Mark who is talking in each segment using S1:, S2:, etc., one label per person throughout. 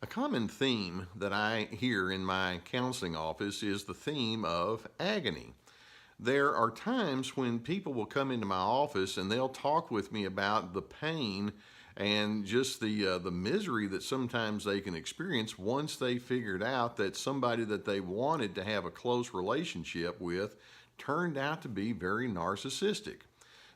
S1: A common theme that I hear in my counseling office is the theme of agony. There are times when people will come into my office and they'll talk with me about the pain and just the misery that sometimes they can experience once they figured out that somebody that they wanted to have a close relationship with turned out to be very narcissistic.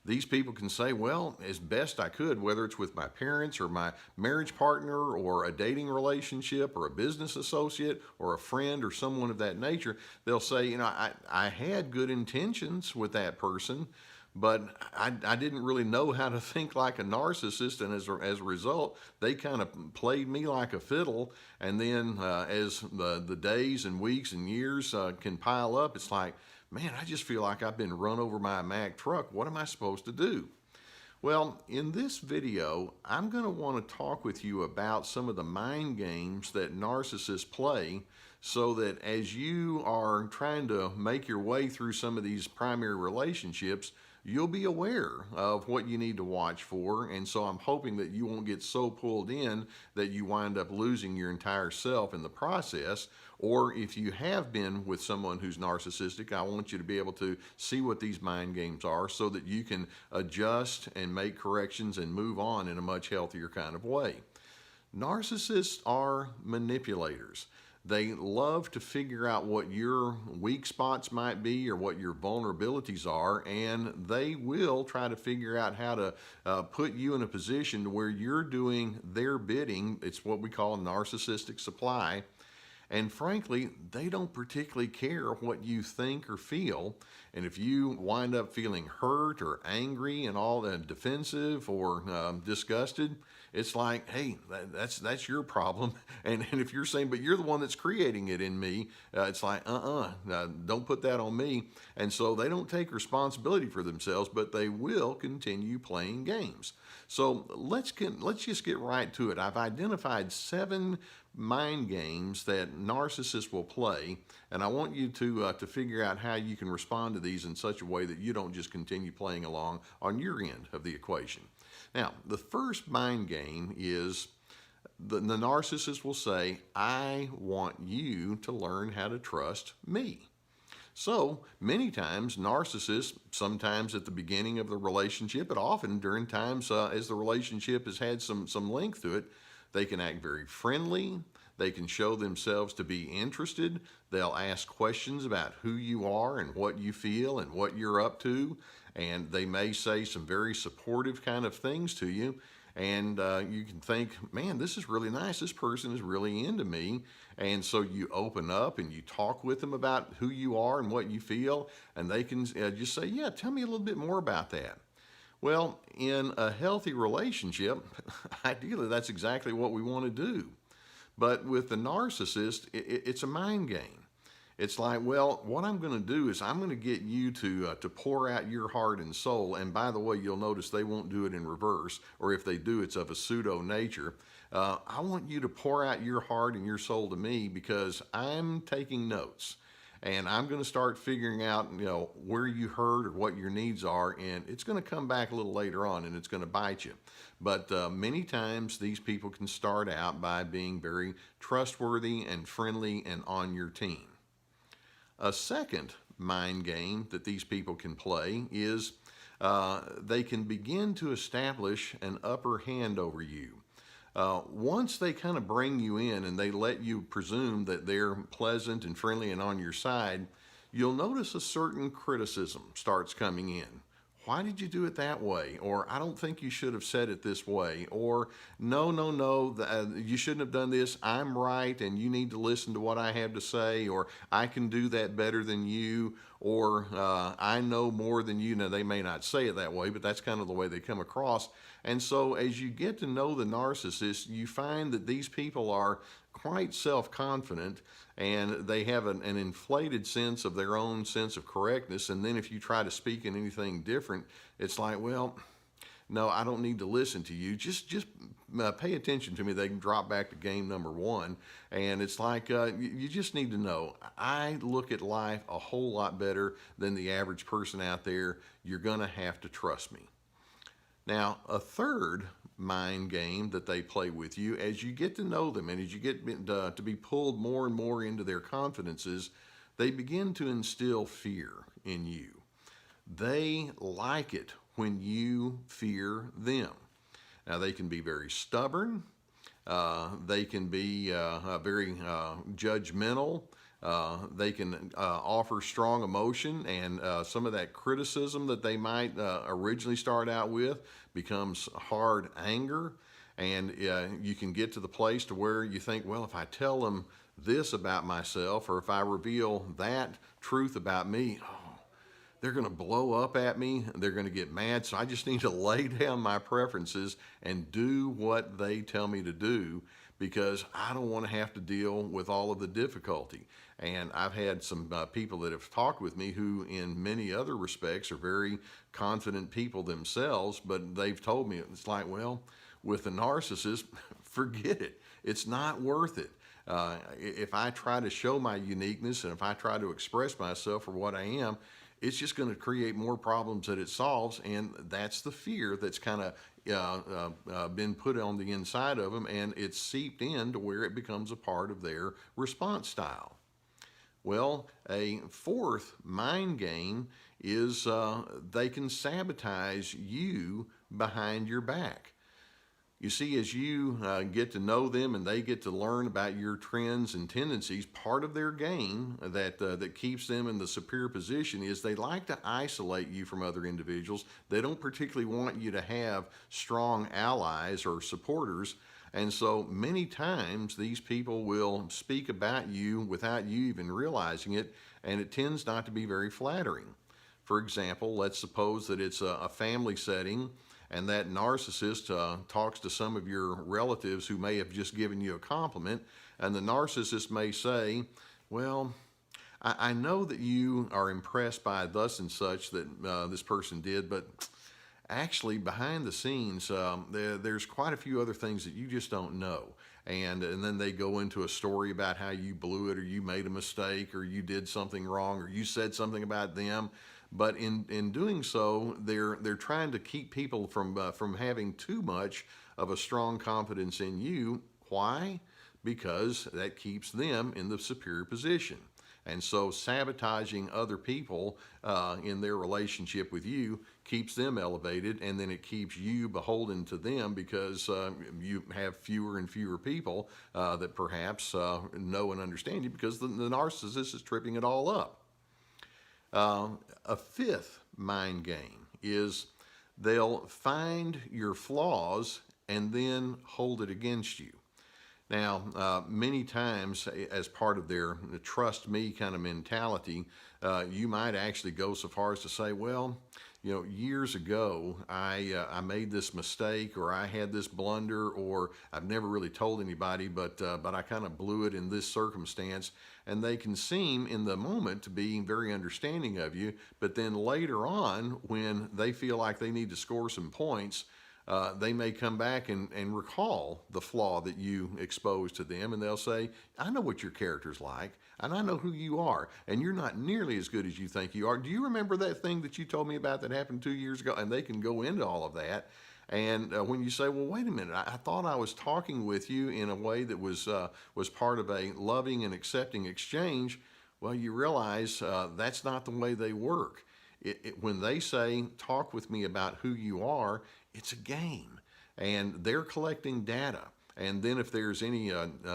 S1: These people can say, well, as best I could, whether it's with my parents or my marriage partner or a dating relationship or a business associate or a friend or someone of that nature, they'll say, I had good intentions with that person, but I didn't really know how to think like a narcissist, and as a result, they kind of played me like a fiddle. And then as the days and weeks and years can pile up, it's like, man, I just feel like I've been run over by a Mack truck. What am I supposed to do? Well, in this video, I'm going to want to talk with you about some of the mind games that narcissists play so that as you are trying to make your way through some of these primary relationships, you'll be aware of what you need to watch for. And so I'm hoping that you won't get so pulled in that you wind up losing your entire self in the process. Or if you have been with someone who's narcissistic, I want you to be able to see what these mind games are so that you can adjust and make corrections and move on in a much healthier kind of way. Narcissists are manipulators. They love to figure out what your weak spots might be or what your vulnerabilities are, and they will try to figure out how to put you in a position to where you're doing their bidding. It's what we call narcissistic supply. And frankly, they don't particularly care what you think or feel. And if you wind up feeling hurt or angry and all that, defensive or disgusted, it's like, hey, that's your problem. And if you're saying, but you're the one that's creating it in me, it's like, don't put that on me. And so they don't take responsibility for themselves, but they will continue playing games. So let's just get right to it. I've identified 7 mind games that narcissists will play, and I want you to figure out how you can respond to these in such a way that you don't just continue playing along on your end of the equation. Now, the first mind game is the narcissist will say, I want you to learn how to trust me. So many times narcissists, sometimes at the beginning of the relationship, but often during times as the relationship has had some length to it, they can act very friendly. They can show themselves to be interested. They'll ask questions about who you are and what you feel and what you're up to. And they may say some very supportive kind of things to you. And you can think, man, this is really nice. This person is really into me. And so you open up and you talk with them about who you are and what you feel. And they can just say, yeah, tell me a little bit more about that. Well, in a healthy relationship, ideally, that's exactly what we want to do. But with the narcissist, it's a mind game. It's like, well, what I'm going to do is I'm going to get you to pour out your heart and soul. And by the way, you'll notice they won't do it in reverse, or if they do, it's of a pseudo nature. I want you to pour out your heart and your soul to me because I'm taking notes. And I'm going to start figuring out, where you hurt or what your needs are, and it's going to come back a little later on, and it's going to bite you. But many times these people can start out by being very trustworthy and friendly and on your team. A second mind game that these people can play is they can begin to establish an upper hand over you. Once they kind of bring you in and they let you presume that they're pleasant and friendly and on your side, you'll notice a certain criticism starts coming in. Why did you do it that way? Or I don't think you should have said it this way. Or no, you shouldn't have done this. I'm right and you need to listen to what I have to say. Or I can do that better than you. Or I know more than you. Now, they may not say it that way, but that's kind of the way they come across. And so as you get to know the narcissist, you find that these people are quite self-confident and they have an inflated sense of their own sense of correctness. And then if you try to speak in anything different, it's like, well, no, I don't need to listen to you. Just pay attention to me. They can drop back to game number 1. And it's like, you just need to know, I look at life a whole lot better than the average person out there. You're going to have to trust me. Now, a third mind game that they play with you as you get to know them and as you get to be pulled more and more into their confidences, they begin to instill fear in you. They like it when you fear them. Now, they can be very stubborn. They can be very judgmental. They can offer strong emotion, and some of that criticism that they might originally start out with becomes hard anger. And you can get to the place to where you think, well, if I tell them this about myself, or if I reveal that truth about me, they're going to blow up at me. They're going to get mad. So I just need to lay down my preferences and do what they tell me to do, because I don't want to have to deal with all of the difficulty. And I've had some people that have talked with me who in many other respects are very confident people themselves, but they've told me, it's like, well, with a narcissist, forget it. It's not worth it. If I try to show my uniqueness and if I try to express myself for what I am, it's just going to create more problems that it solves. And that's the fear that's kind of been put on the inside of them, and it's seeped in to where it becomes a part of their response style. Well, a fourth mind game is they can sabotage you behind your back. You see, as you get to know them and they get to learn about your trends and tendencies, part of their game that keeps them in the superior position is they like to isolate you from other individuals. They don't particularly want you to have strong allies or supporters. And so many times these people will speak about you without you even realizing it, and it tends not to be very flattering. For example, let's suppose that it's a family setting, and that narcissist talks to some of your relatives who may have just given you a compliment, and the narcissist may say, well, I know that you are impressed by thus and such that this person did, but actually behind the scenes, there's quite a few other things that you just don't know. And then they go into a story about how you blew it, or you made a mistake, or you did something wrong, or you said something about them. But in doing so, they're trying to keep people from having too much of a strong confidence in you. Why? Because that keeps them in the superior position. And so sabotaging other people in their relationship with you keeps them elevated, and then it keeps you beholden to them, because you have fewer and fewer people that perhaps know and understand you, because the narcissist is tripping it all up. A fifth mind game is they'll find your flaws and then hold it against you. Now, many times, as part of their trust me kind of mentality, you might actually go so far as to say, well, you know, years ago, I made this mistake, or I had this blunder, or I've never really told anybody, but I kind of blew it in this circumstance. And they can seem in the moment to be very understanding of you, but then later on, when they feel like they need to score some points, they may come back and recall the flaw that you exposed to them, and they'll say, I know what your character's like, and I know who you are, and you're not nearly as good as you think you are. Do you remember that thing that you told me about that happened 2 years ago? And they can go into all of that. And when you say, well, wait a minute, I thought I was talking with you in a way that was part of a loving and accepting exchange, well, you realize that's not the way they work. When they say, talk with me about who you are, it's a game, and they're collecting data. And then if there's any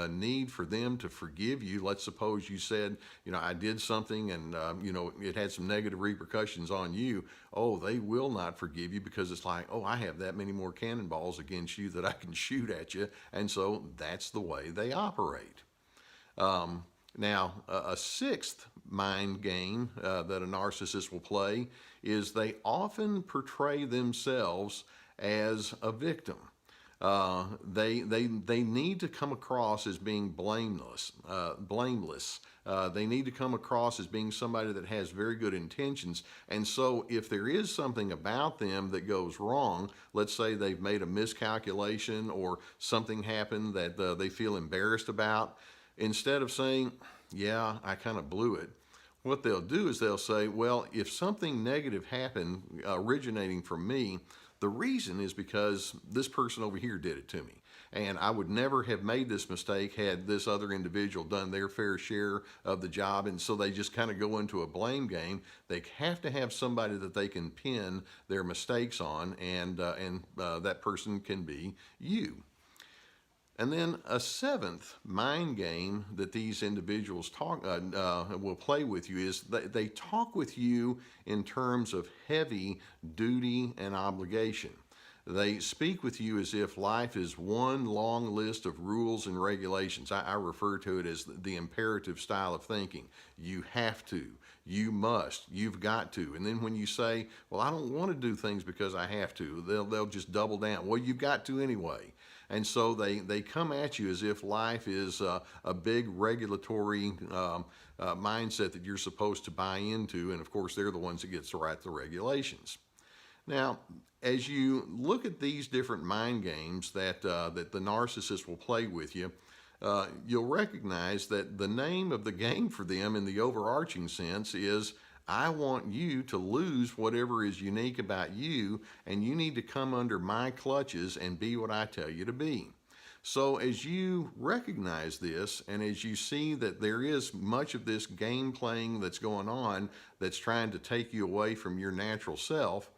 S1: need for them to forgive you, let's suppose you said, you know, I did something and, you know, it had some negative repercussions on you. Oh, they will not forgive you, because it's like, oh, I have that many more cannonballs against you that I can shoot at you. And so that's the way they operate. Now, a sixth mind game that a narcissist will play is they often portray themselves as a victim. They need to come across as being blameless. They need to come across as being somebody that has very good intentions. And so if there is something about them that goes wrong, let's say they've made a miscalculation or something happened that they feel embarrassed about, instead of saying, yeah, I kind of blew it, what they'll do is they'll say, well, if something negative happened originating from me, The reason is because this person over here did it to me. And I would never have made this mistake had this other individual done their fair share of the job. And so they just kind of go into a blame game. They have to have somebody that they can pin their mistakes on, and that person can be you. And then a seventh mind game that these individuals will play with you is they talk with you in terms of heavy duty and obligation. They speak with you as if life is one long list of rules and regulations. I refer to it as the imperative style of thinking. You have to, you must, you've got to. And then when you say, well, I don't want to do things because I have to, they'll just double down. Well, you've got to anyway. And so they come at you as if life is a big regulatory mindset that you're supposed to buy into. And of course, they're the ones that get to write the regulations. Now, as you look at these different mind games that the narcissist will play with you, you'll recognize that the name of the game for them in the overarching sense is, I want you to lose whatever is unique about you, and you need to come under my clutches and be what I tell you to be. So as you recognize this, and as you see that there is much of this game playing that's going on that's trying to take you away from your natural self,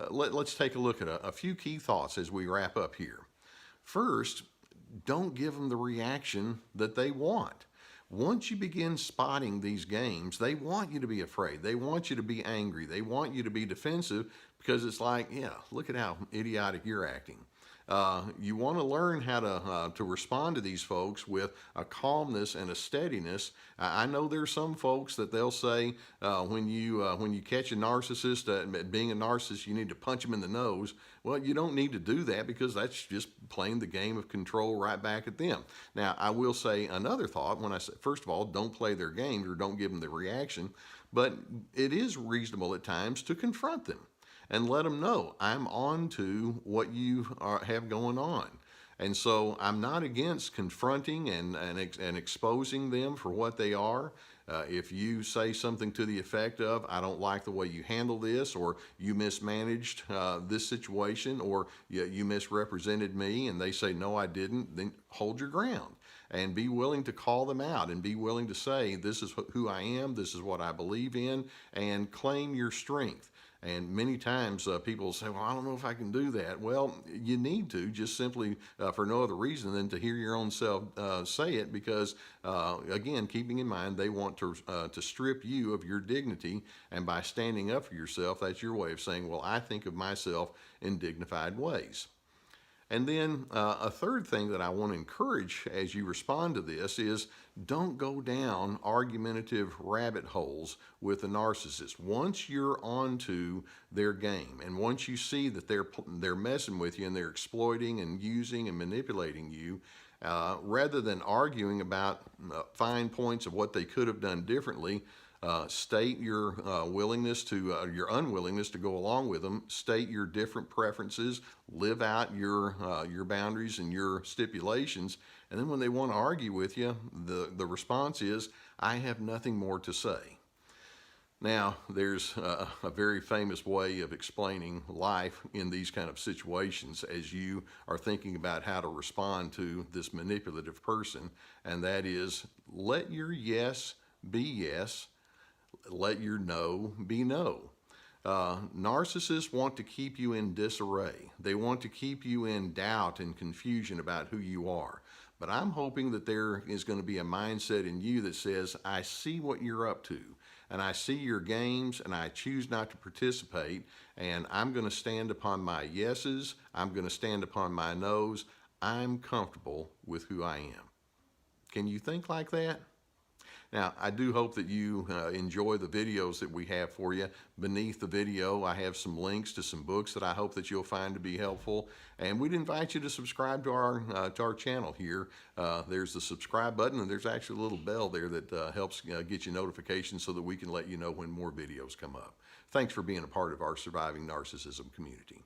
S1: let's take a look at a few key thoughts as we wrap up here. First, don't give them the reaction that they want. Once you begin spotting these games, they want you to be afraid. They want you to be angry. They want you to be defensive, because it's like, yeah, look at how idiotic you're acting. You want to learn how to respond to these folks with a calmness and a steadiness. I know there's some folks that they'll say when you catch a narcissist being a narcissist, you need to punch them in the nose. Well, you don't need to do that, because that's just playing the game of control right back at them. Now, I will say another thought when I say, first of all, don't play their game or don't give them the reaction, but it is reasonable at times to confront them and let them know, I'm on to what you have going on. And so I'm not against confronting and exposing them for what they are. If you say something to the effect of, I don't like the way you handle this, or you mismanaged this situation, or you misrepresented me, and they say, no, I didn't, then hold your ground and be willing to call them out and be willing to say, this is who I am, this is what I believe in, and claim your strength. And many times people say, well, I don't know if I can do that. Well, you need to, just simply for no other reason than to hear your own self say it, because, again, keeping in mind they want to strip you of your dignity, and by standing up for yourself, that's your way of saying, well, I think of myself in dignified ways. And then a third thing that I want to encourage as you respond to this is, don't go down argumentative rabbit holes with a narcissist. Once you're onto their game, and once you see that they're messing with you and they're exploiting and using and manipulating you, rather than arguing about fine points of what they could have done differently, state your your unwillingness to go along with them. State your different preferences. Live out your boundaries and your stipulations. And then when they want to argue with you, the response is, I have nothing more to say. Now, there's a very famous way of explaining life in these kind of situations as you are thinking about how to respond to this manipulative person, and that is, let your yes be yes. Let your no be no. Narcissists want to keep you in disarray. They want to keep you in doubt and confusion about who you are. But I'm hoping that there is going to be a mindset in you that says, I see what you're up to, and I see your games, and I choose not to participate, and I'm going to stand upon my yeses. I'm going to stand upon my nos. I'm comfortable with who I am. Can you think like that? Now, I do hope that you enjoy the videos that we have for you. Beneath the video, I have some links to some books that I hope that you'll find to be helpful. And we'd invite you to subscribe to our channel here. There's the subscribe button, and there's actually a little bell there that helps get you notifications so that we can let you know when more videos come up. Thanks for being a part of our Surviving Narcissism community.